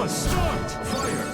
must start! Fire!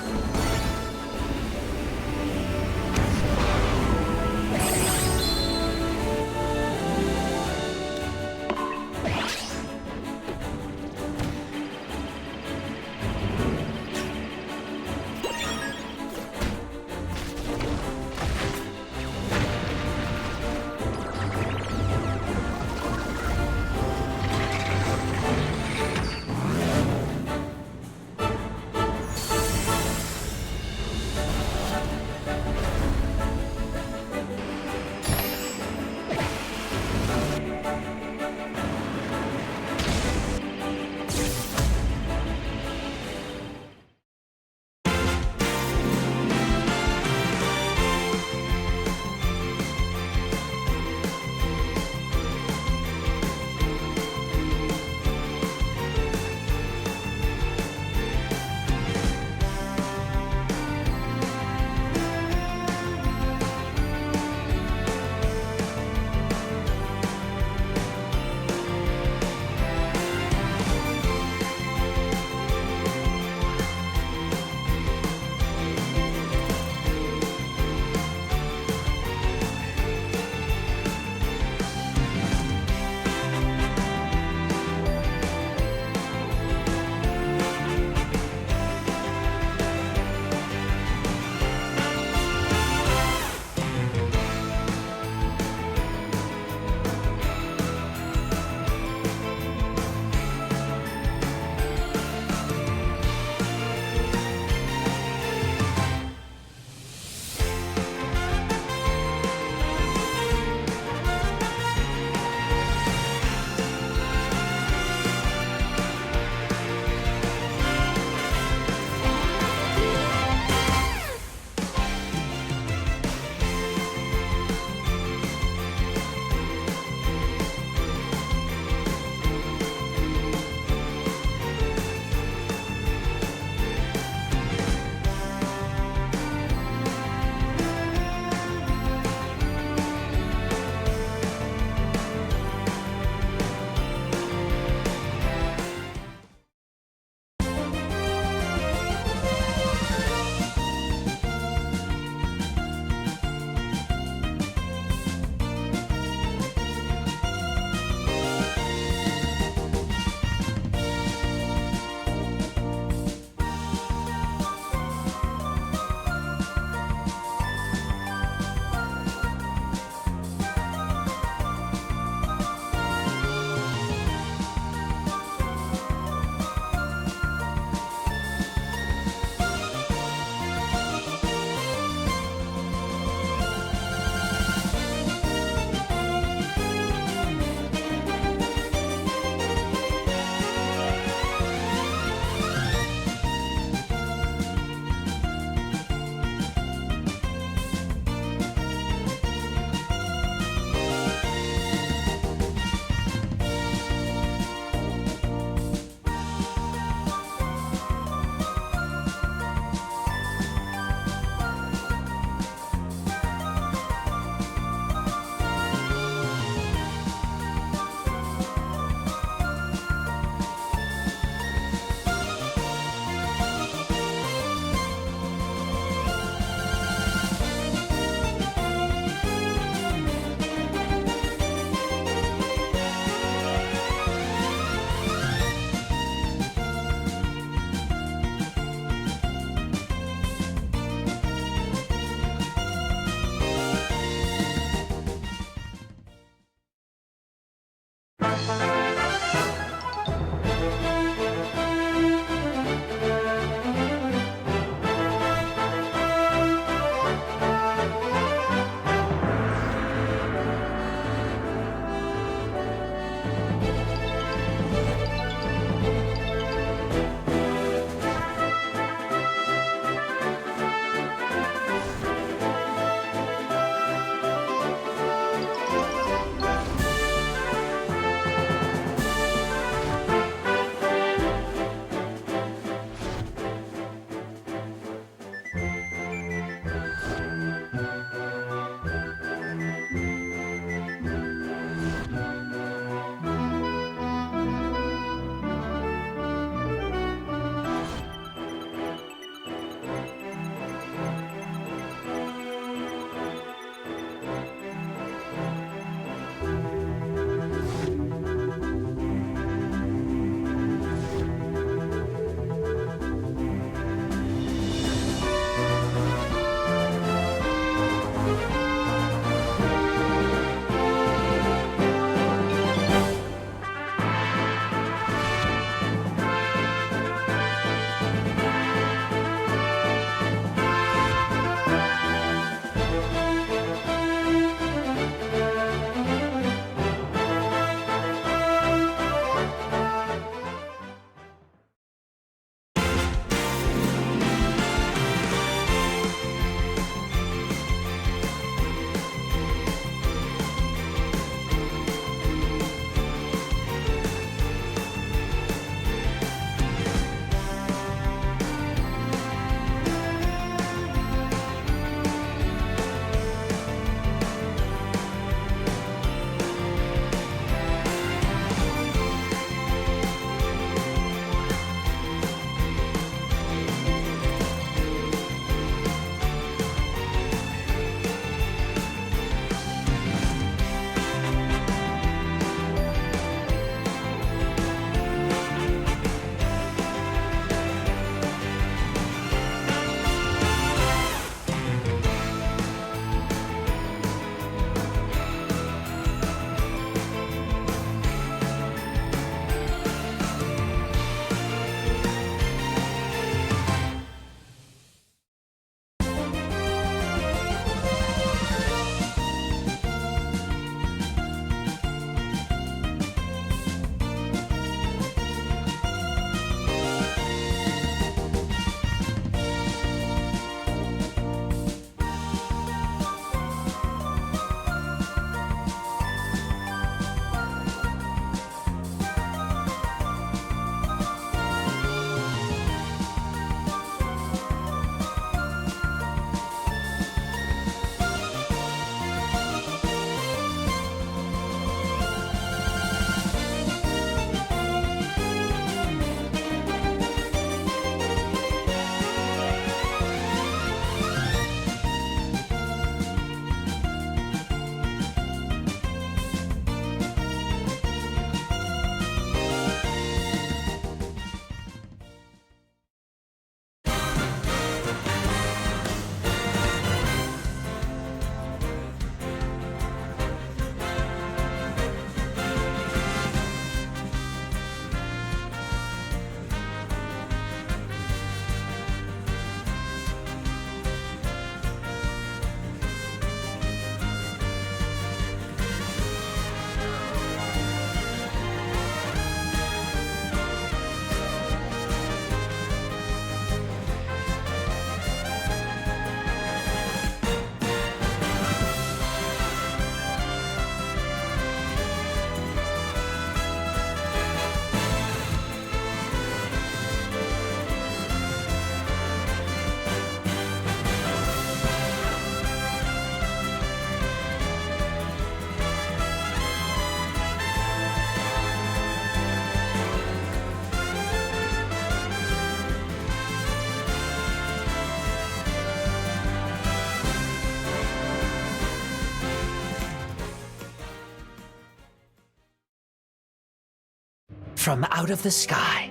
From out of the sky,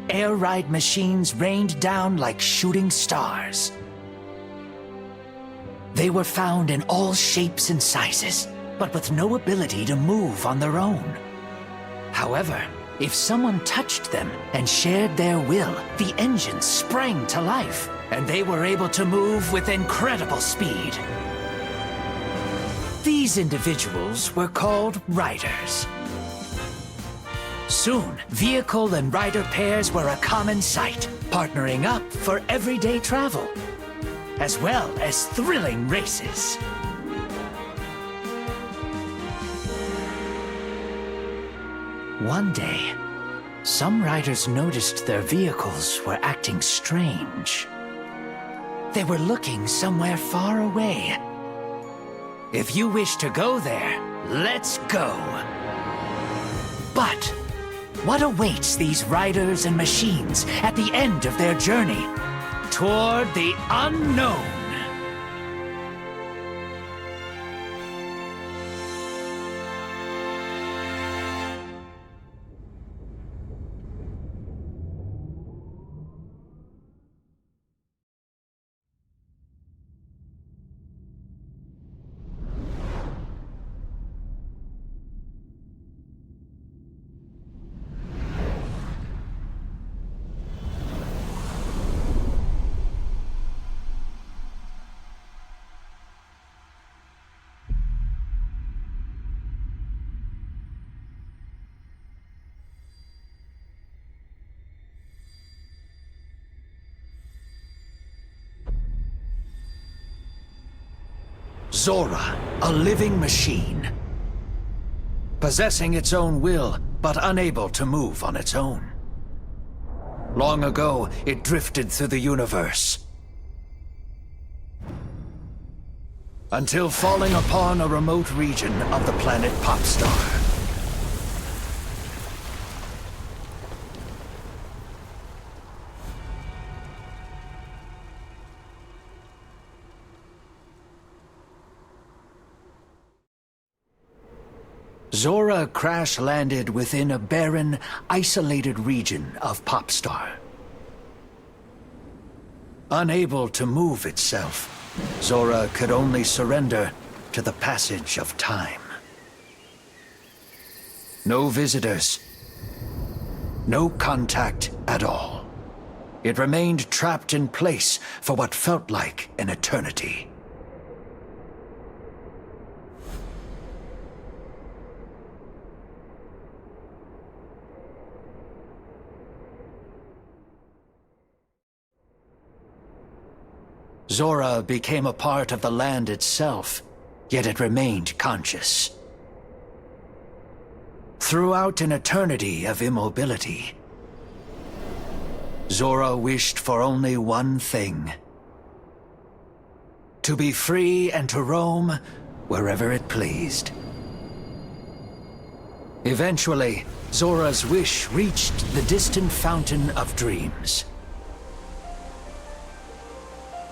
air ride machines rained down like shooting stars. They were found in all shapes and sizes, but with no ability to move on their own. However, if someone touched them and shared their will, the engines sprang to life, and they were able to move with incredible speed. These individuals were called riders. Soon, vehicle and rider pairs were a common sight, partnering up for everyday travel, as well as thrilling races. One day, some riders noticed their vehicles were acting strange. They were looking somewhere far away. If you wish to go there, let's go. But what awaits these riders and machines at the end of their journey toward the unknown? Zorah, a living machine. Possessing its own will, but unable to move on its own. Long ago, it drifted through the universe. Until falling upon a remote region of the planet Popstar. Zorah crash-landed within a barren, isolated region of Popstar. Unable to move itself, Zorah could only surrender to the passage of time. No visitors. No contact at all. It remained trapped in place for what felt like an eternity. Zorah became a part of the land itself, yet it remained conscious. Throughout an eternity of immobility, Zorah wished for only one thing: to be free and to roam wherever it pleased. Eventually, Zorah's wish reached the distant Fountain of Dreams.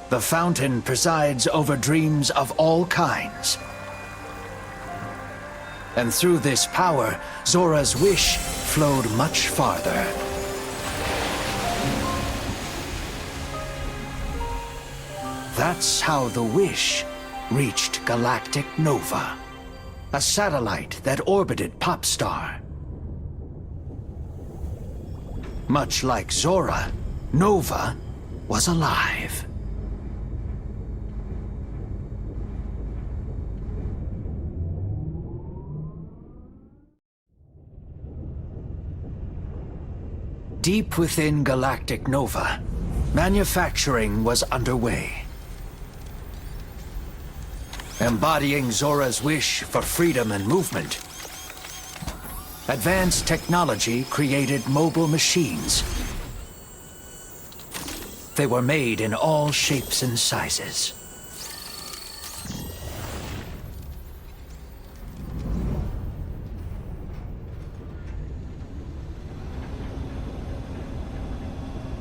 The fountain presides over dreams of all kinds. And through this power, Zorah's wish flowed much farther. That's how the wish reached Galactic Nova, a satellite that orbited Popstar. Much like Zorah, Nova was alive. Deep within Galactic Nova, manufacturing was underway. Embodying Zorah's wish for freedom and movement, advanced technology created mobile machines. They were made in all shapes and sizes.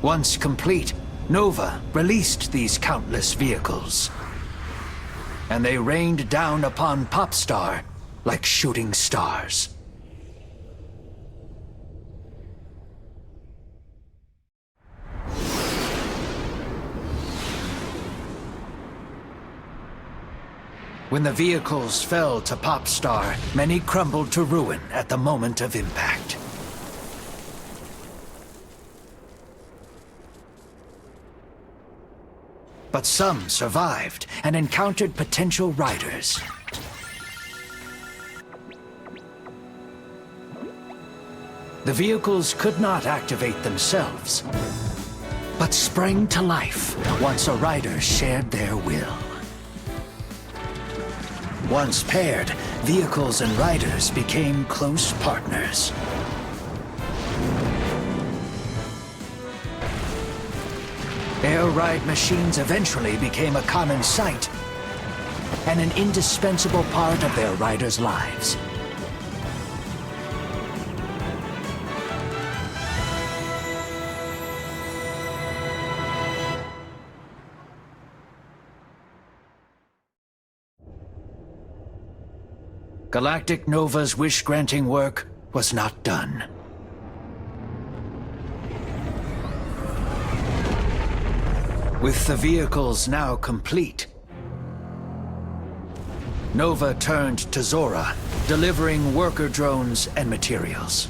Once complete, Nova released these countless vehicles. And they rained down upon Popstar like shooting stars. When the vehicles fell to Popstar, many crumbled to ruin at the moment of impact. But some survived and encountered potential riders. The vehicles could not activate themselves, but sprang to life once a rider shared their will. Once paired, vehicles and riders became close partners. Air ride machines eventually became a common sight and an indispensable part of their riders' lives. Galactic Nova's wish-granting work was not done. With the vehicles now complete, Nova turned to Zorah, delivering worker drones and materials.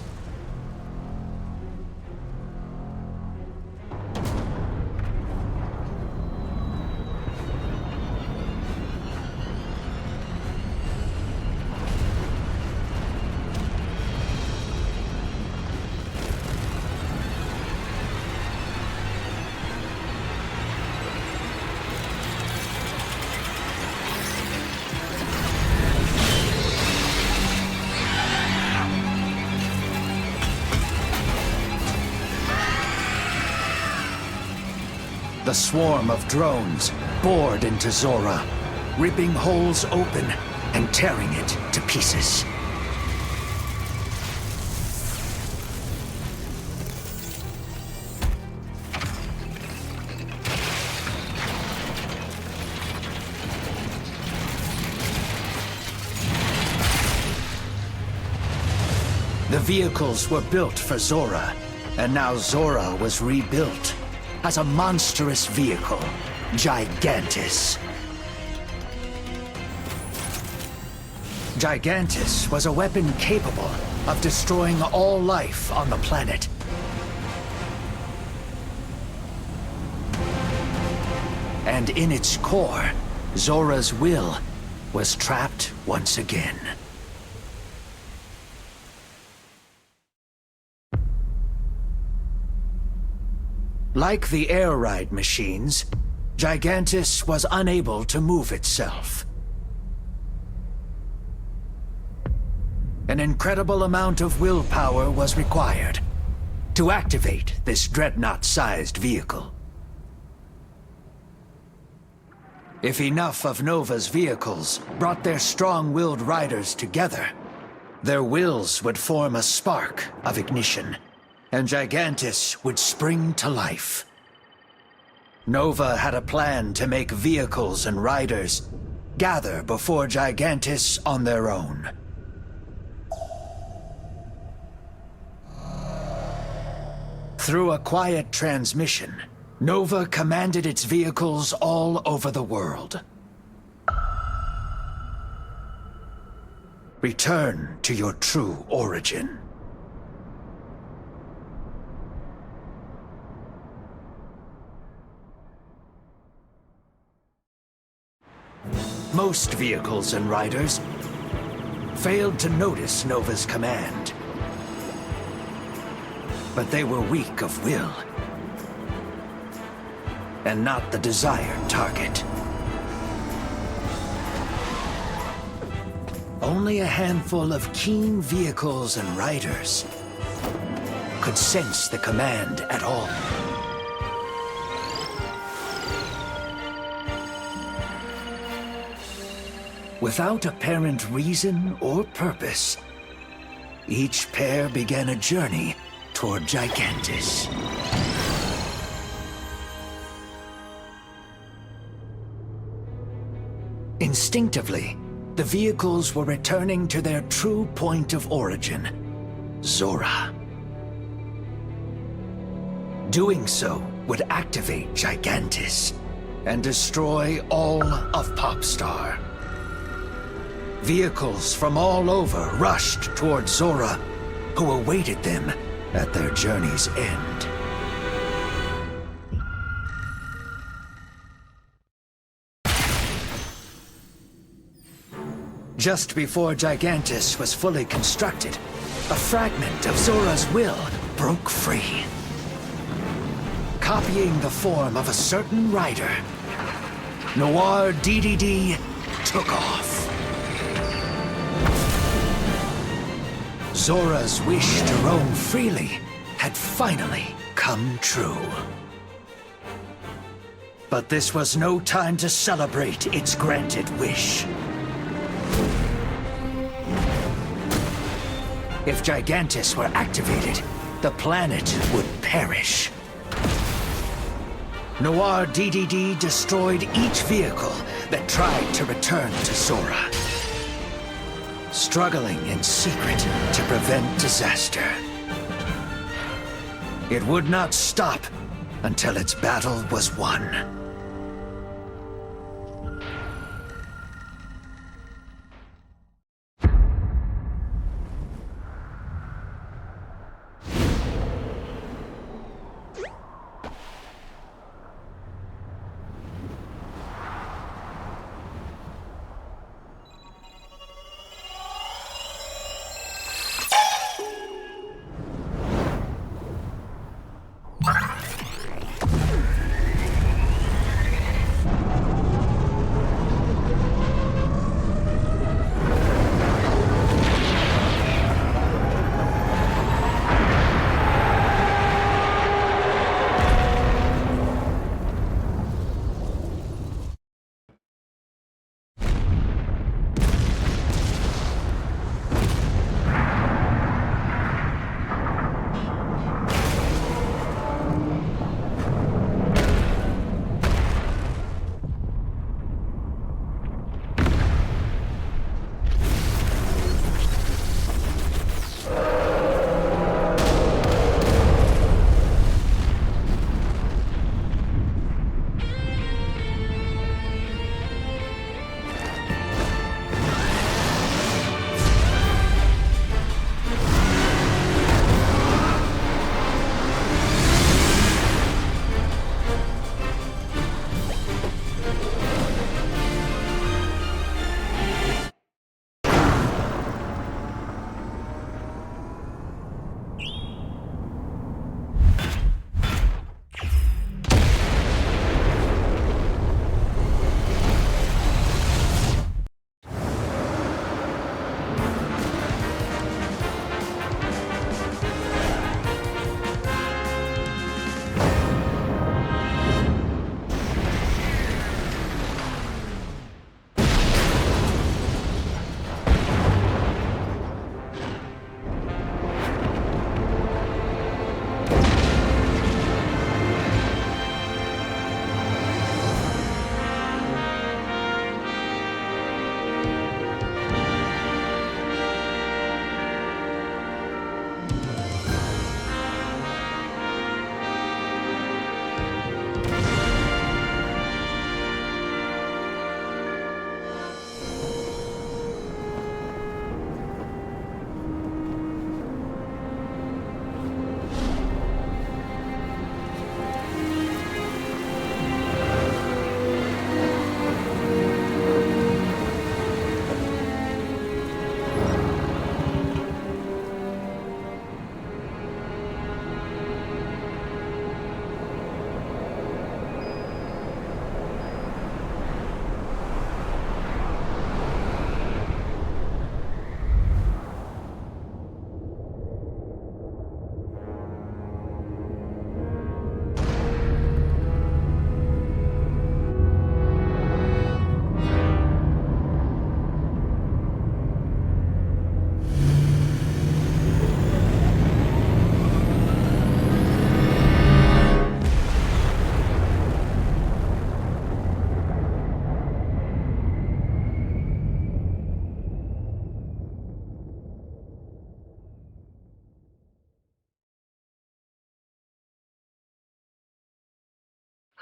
The swarm of drones bored into Zorah, ripping holes open and tearing it to pieces. The vehicles were built for Zorah, and now Zorah was rebuilt as a monstrous vehicle, Gigantes. Gigantes was a weapon capable of destroying all life on the planet. And in its core, Zorah's will was trapped once again. Like the air ride machines, Gigantes was unable to move itself. An incredible amount of willpower was required to activate this dreadnought-sized vehicle. If enough of Nova's vehicles brought their strong-willed riders together, their wills would form a spark of ignition, and Gigantes would spring to life. Nova had a plan to make vehicles and riders gather before Gigantes on their own. Through a quiet transmission, Nova commanded its vehicles all over the world. Return to your true origin. Most vehicles and riders failed to notice Nova's command. But they were weak of will, and not the desired target. Only a handful of keen vehicles and riders could sense the command at all. Without apparent reason or purpose, each pair began a journey toward Gigantes. Instinctively, the vehicles were returning to their true point of origin, Zorah. Doing so would activate Gigantes and destroy all of Popstar. Vehicles from all over rushed toward Zorah, who awaited them at their journey's end. Just before Gigantes was fully constructed, a fragment of Zorah's will broke free. Copying the form of a certain rider, Noir DDD took off. Zorah's wish to roam freely had finally come true. But this was no time to celebrate its granted wish. If Gigantes were activated, the planet would perish. Noir DDD destroyed each vehicle that tried to return to Zorah, struggling in secret to prevent disaster. It would not stop until its battle was won.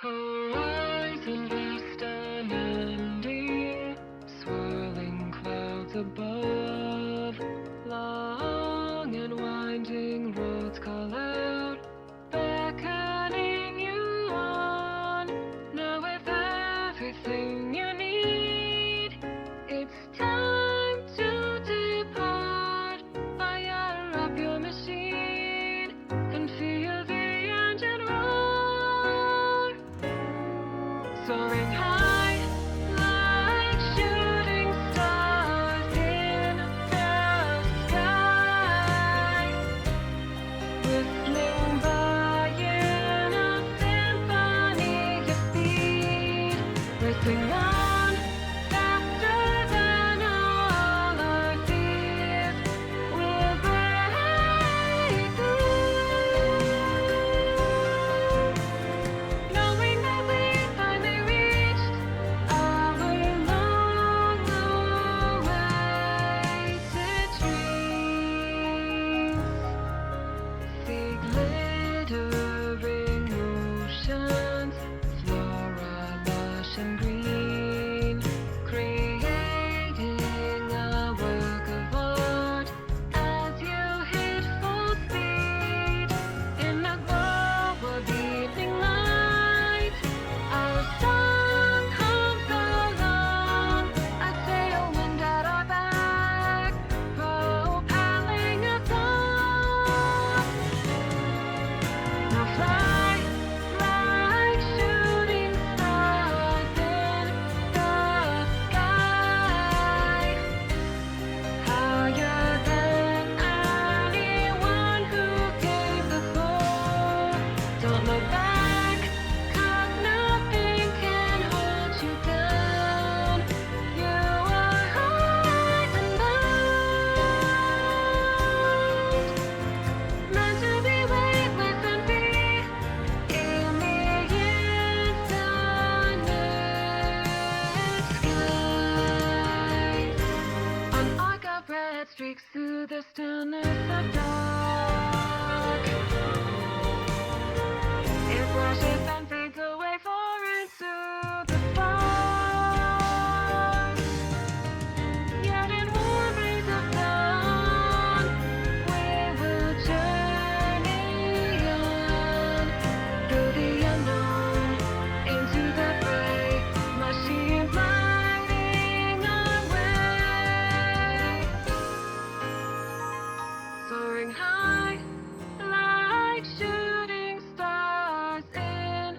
Horizon vast and ending, swirling clouds above. Long and winding roads call out, beckoning you on. Now with everything you need, it's time to depart. Fire up your machine and feel the engine roar. Soaring high like shooting stars in the sky, whistling by in a symphony of speed, racing on faster than all our fears. We'll break through, knowing that we finally reached our long-awaited dreams. See glittering oceans, flora lush and green, creating a work of art as you hit full speed. In the glow of evening light, our song hums along, a tailwind at our back, propelling us on. Now fly like shooting stars in the sky, higher than anyone who came before. Don't look back, 'cause nothing can hold you down. You are high and bound, meant to be weightless and free in the infinite skies. An arc of red streaks through the stillness of dark. It flashes and fades away far into the sparks. Yet in warm rays of dawn, we will journey on through the unknown, into the fray, machines lighting our way. Soaring high like shooting stars in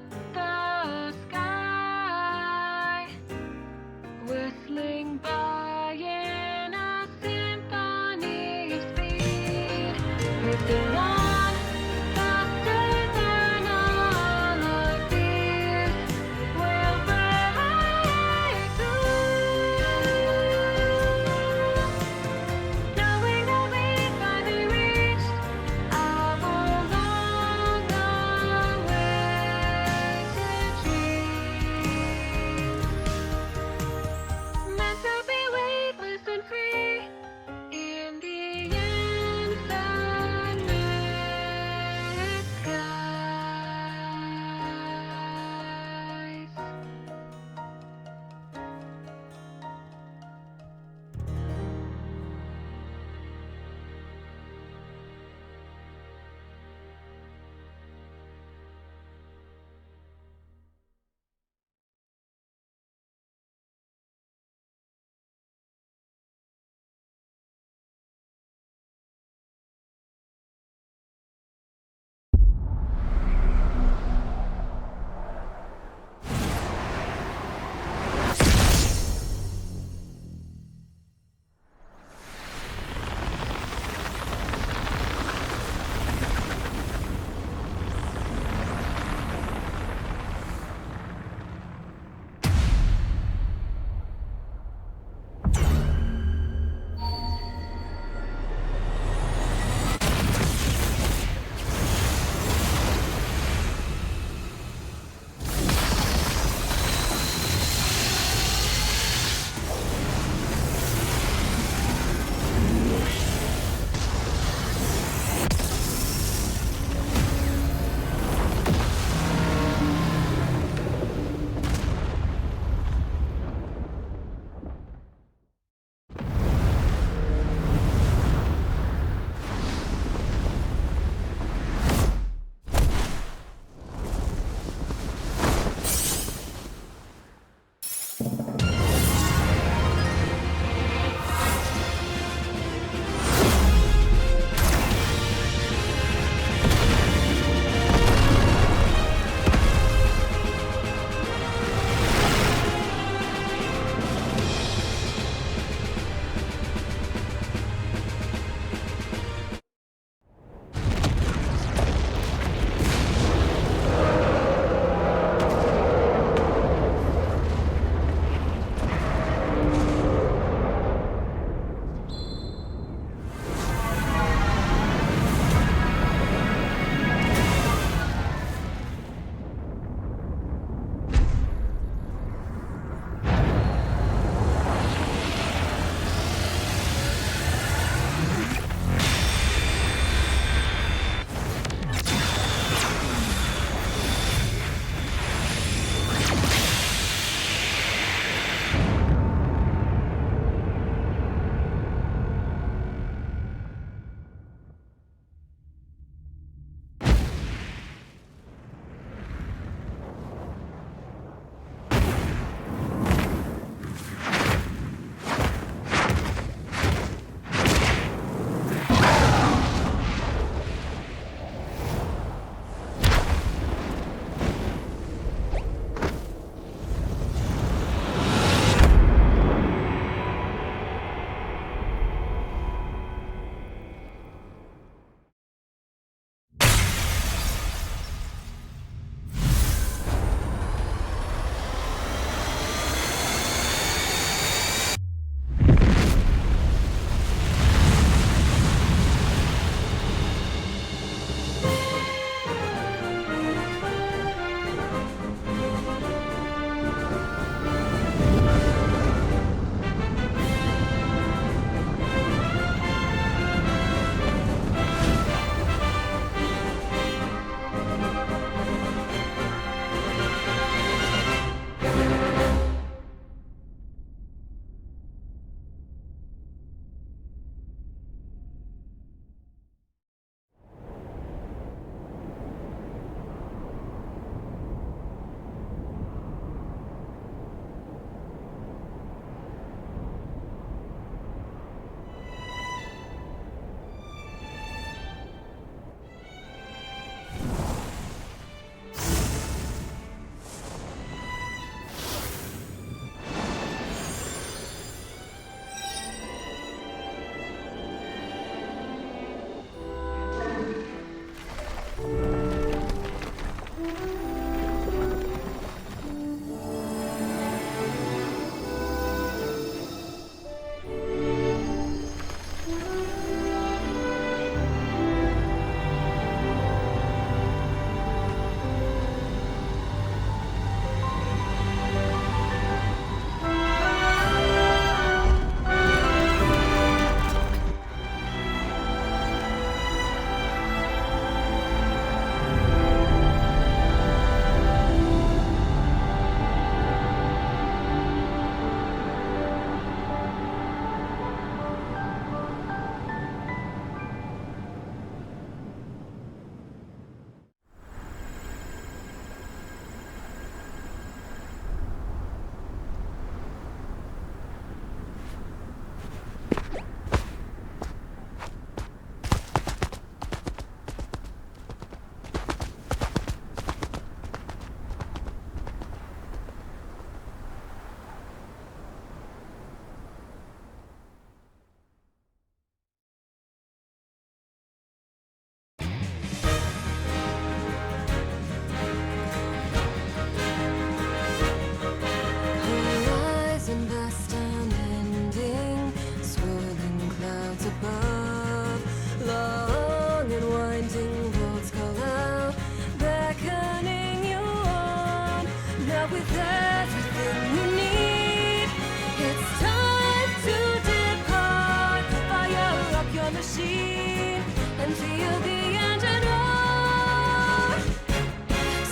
and feel the engine roar.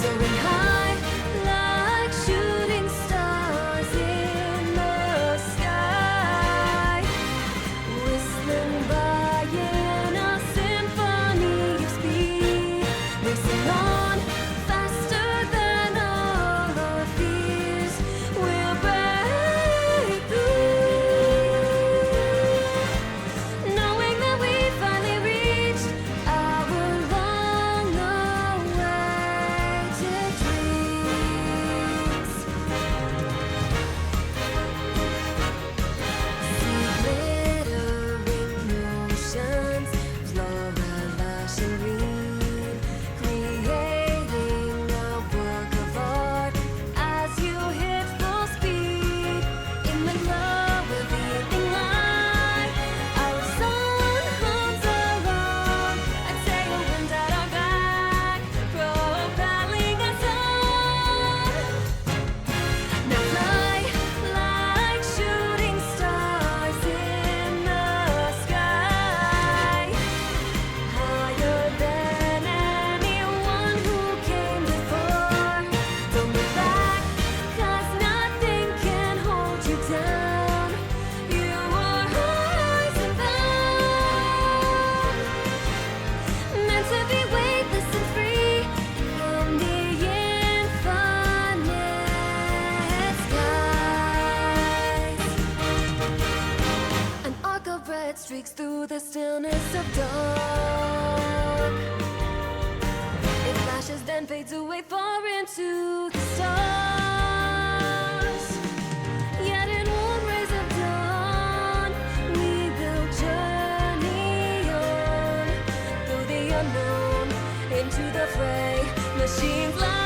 Soaring high like shooting stars in the sky, whistling by in a symphony of speed, racing on faster than all our fears. We'll break through, knowing that we finally reached our long-awaited dreams. See glittering oceans, flora lush and green, creating a work of art as you hit full speed. In the glow of the evening light, our song hums along, a tailwind at our back, propelling us on. Now fly like shooting stars in the sky, higher than anyone who came before. Don't look back, 'cause nothing can hold you down. You are rising bound, meant to be weightless and free from the infinite skies. An arc of red streaks through the stillness of dawn. It flashes, then fades away far into the stars. Yet in warm rays of dawn, we will journey on through the unknown into the fray. Machines like